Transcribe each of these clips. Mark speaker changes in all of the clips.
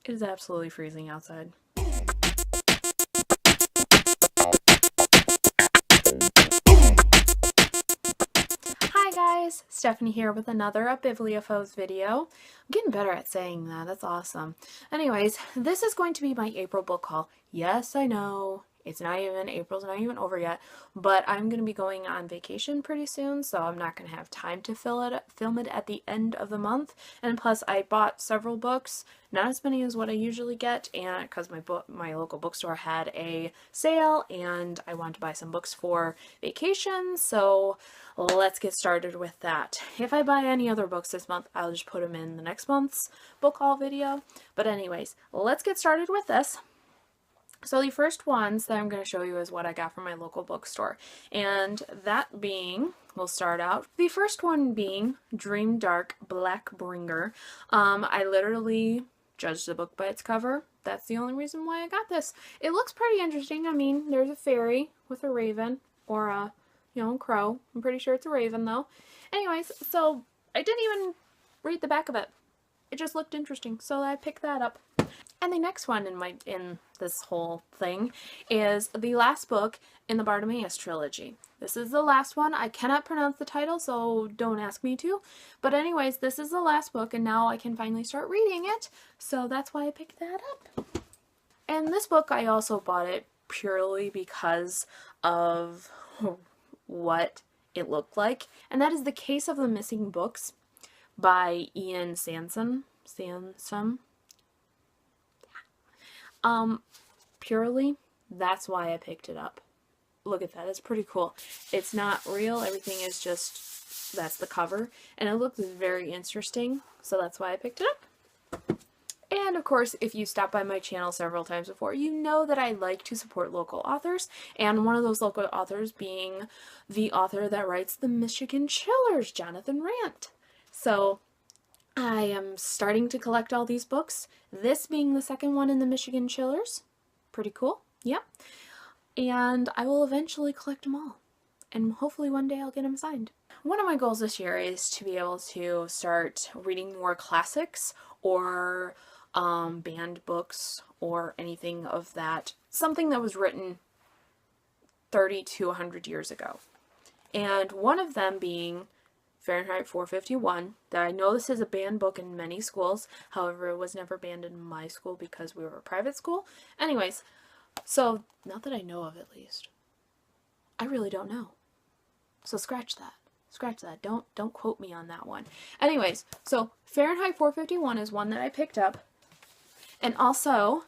Speaker 1: It is absolutely freezing outside. Hi guys, Stephanie here with another Bibliophos video. I'm getting better at saying that, that's awesome. Anyways, this is going to be my April book haul. Yes, I know, April's not even over yet, but I'm going to be going on vacation pretty soon, so I'm not going to have time to film it at the end of the month. And plus, I bought several books, not as many as what I usually get, and because my local bookstore had a sale, and I wanted to buy some books for vacation, so let's get started with that. If I buy any other books this month, I'll just put them in the next month's book haul video. But anyways, let's get started with this. So the first ones that I'm going to show you is what I got from my local bookstore. And that being, we'll start out, the first one being Dream Dark Blackbringer. I literally judged the book by its cover. That's the only reason why I got this. It looks pretty interesting. I mean, there's a fairy with a raven, or a crow. I'm pretty sure it's a raven though. Anyways, so I didn't even read the back of it. It just looked interesting, so I picked that up. And the next one in this whole thing is the last book in the Bartimaeus trilogy. This is the last one. I cannot pronounce the title, so don't ask me to. But anyways, this is the last book, and now I can finally start reading it, so that's why I picked that up. And this book, I also bought it purely because of what it looked like, and that is The Case of the Missing Books by Ian Sansom. Purely, that's why I picked it up. Look at that, it's pretty cool. It's not real, everything is just, that's the cover, and it looks very interesting, so that's why I picked it up. And of course, if you stopped by my channel several times before, you know that I like to support local authors, and one of those local authors being the author that writes The Michigan Chillers, Jonathan Rant. So I am starting to collect all these books, this being the second one in the Michigan Chillers. Pretty cool, yep. And I will eventually collect them all, and hopefully one day I'll get them signed. One of my goals this year is to be able to start reading more classics or banned books or anything of that, something that was written 30 to 100 years ago. And one of them being Fahrenheit 451, that I know this is a banned book in many schools, however it was never banned in my school because we were a private school. Anyways, so not that I know of, at least. I really don't know. So scratch that. Scratch that. Don't quote me on that one. Anyways, so Fahrenheit 451 is one that I picked up. And also,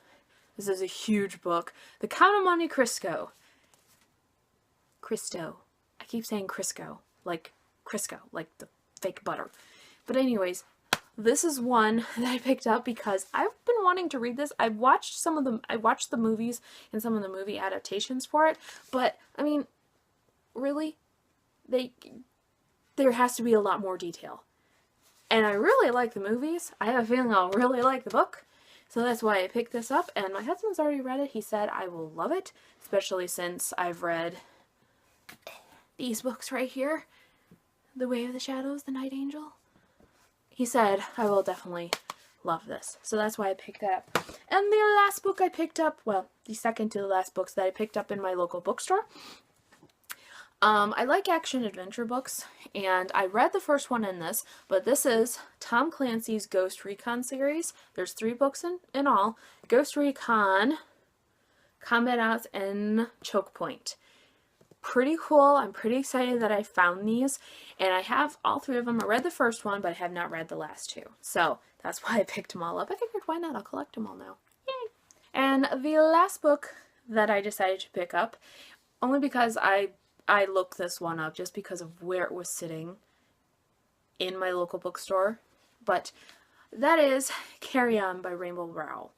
Speaker 1: this is a huge book, The Count of Monte Cristo. I keep saying Crisco, like Crisco, like the fake butter. But anyways, this is one that I picked up because I've been wanting to read this. I watched the movies and some of the movie adaptations for it, but I mean, really, there has to be a lot more detail. And I really like the movies. I have a feeling I'll really like the book. So that's why I picked this up, and my husband's already read it. He said I will love it, especially since I've read these books right here, The Way of the Shadows, The Night Angel. He said I will definitely love this, so that's why I picked that up. And the last book I picked up, well, the second to the last books that I picked up in my local bookstore, I like action-adventure books, and I read the first one in this, but this is Tom Clancy's Ghost Recon series. There's 3 books in all. Ghost Recon, Combat Ops, and Choke Point. Pretty cool. I'm pretty excited that I found these, and I have all 3 of them. I read the first one, but I have not read the last 2. So that's why I picked them all up. I figured, why not? I'll collect them all now. Yay! And the last book that I decided to pick up, only because I looked this one up just because of where it was sitting in my local bookstore, but that is Carry On by Rainbow Rowell.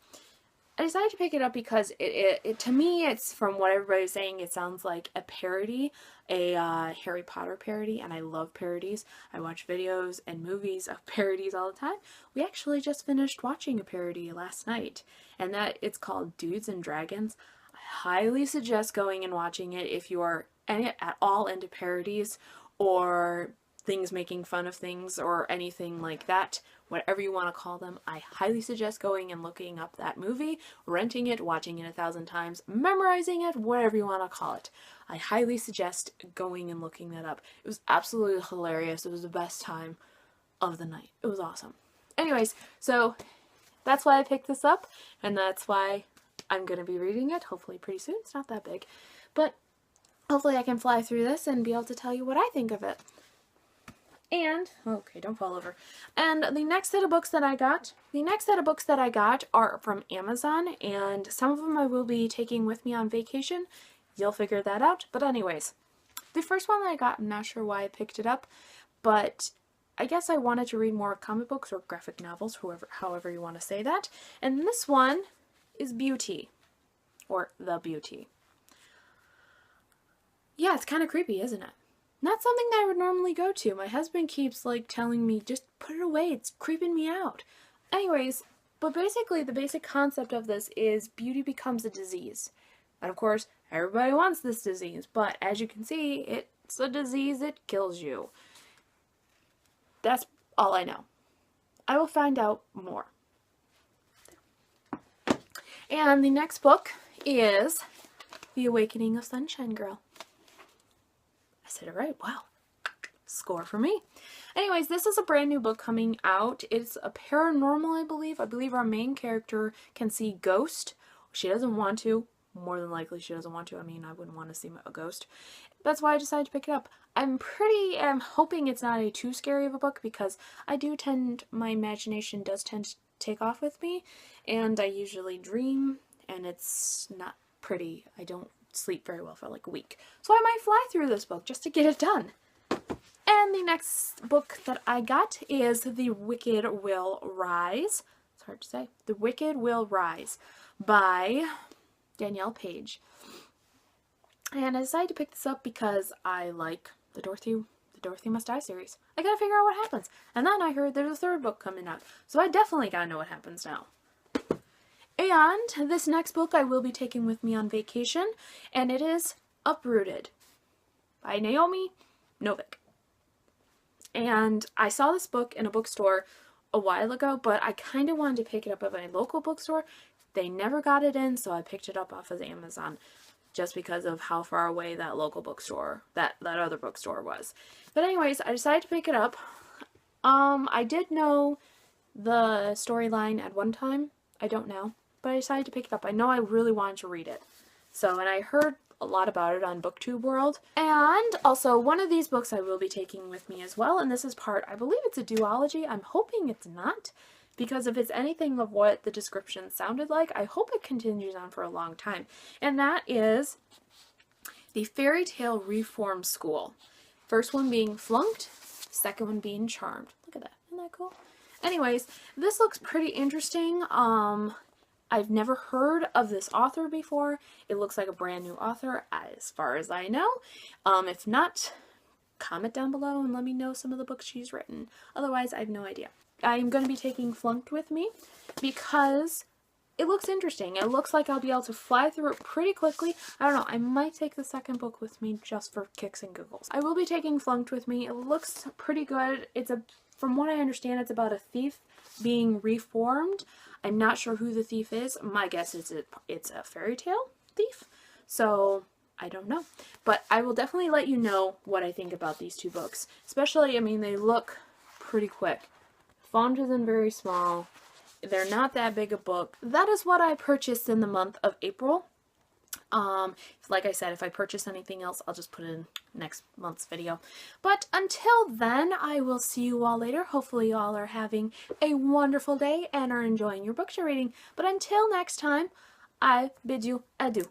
Speaker 1: I decided to pick it up because it to me, it's, from what everybody's saying, it sounds like a parody, a Harry Potter parody, and I love parodies. I watch videos and movies of parodies all the time. We actually just finished watching a parody last night, and that it's called Dudes and Dragons. I highly suggest going and watching it if you are at all into parodies or things making fun of things or anything like that. whatever you want to call them. I highly suggest going and looking up that movie, renting it, watching it 1,000 times, memorizing it, whatever you want to call it. I highly suggest going and looking that up. It was absolutely hilarious. It was the best time of the night. It was awesome. Anyways, so that's why I picked this up, and that's why I'm going to be reading it, hopefully pretty soon. It's not that big, but hopefully I can fly through this and be able to tell you what I think of it. And, okay, don't fall over. And the next set of books that I got are from Amazon, and some of them I will be taking with me on vacation. You'll figure that out. But anyways, the first one that I got, I'm not sure why I picked it up, but I guess I wanted to read more comic books or graphic novels, however you want to say that. And this one is Beauty, or The Beauty. Yeah, it's kind of creepy, isn't it? Not something that I would normally go to. My husband keeps like telling me, just put it away, it's creeping me out. Anyways, but basically the basic concept of this is beauty becomes a disease. And of course, everybody wants this disease, but as you can see, it's a disease that kills you. That's all I know. I will find out more. And the next book is The Awakening of Sunshine Girl. I said it right. Wow. Score for me. Anyways, this is a brand new book coming out. It's a paranormal, I believe. I believe our main character can see ghosts. She doesn't want to. More than likely she doesn't want to. I mean, I wouldn't want to see a ghost. That's why I decided to pick it up. I'm hoping it's not too scary of a book, because my imagination does tend to take off with me, and I usually dream, and it's not pretty. I don't sleep very well for like a week. So I might fly through this book just to get it done. And the next book that I got is The Wicked Will Rise. It's hard to say. The Wicked Will Rise by Danielle Page. And I decided to pick this up because I like the Dorothy Must Die series. I gotta figure out what happens. And then I heard there's a third book coming out. So I definitely gotta know what happens now. And this next book I will be taking with me on vacation, and it is Uprooted by Naomi Novik. And I saw this book in a bookstore a while ago, but I kind of wanted to pick it up at my local bookstore. They never got it in, so I picked it up off of Amazon just because of how far away that local bookstore, that other bookstore was. But anyways, I decided to pick it up. I did know the storyline at one time. I don't know. But I decided to pick it up. I know I really wanted to read it. So, and I heard a lot about it on BookTube World. And also, one of these books I will be taking with me as well. And this is I believe it's a duology. I'm hoping it's not, because if it's anything of what the description sounded like, I hope it continues on for a long time. And that is The Fairy Tale Reform School. First one being Flunked, second one being Charmed. Look at that. Isn't that cool? Anyways, this looks pretty interesting. I've never heard of this author before. It looks like a brand new author as far as I know. If not, comment down below and let me know some of the books she's written. Otherwise, I have no idea. I'm going to be taking Flunked with me because it looks interesting. It looks like I'll be able to fly through it pretty quickly. I don't know. I might take the second book with me just for kicks and giggles. I will be taking Flunked with me. It looks pretty good. From what I understand, it's about a thief being reformed. I'm not sure who the thief is. My guess is it's a fairy tale thief. So, I don't know. But I will definitely let you know what I think about these two books. Especially, I mean, they look pretty quick. Font isn't very small. They're not that big a book. That is what I purchased in the month of April. Like I said, if I purchase anything else, I'll just put it in next month's video. But until then, I will see you all later. Hopefully you all are having a wonderful day and are enjoying your books you're reading. But until next time, I bid you adieu.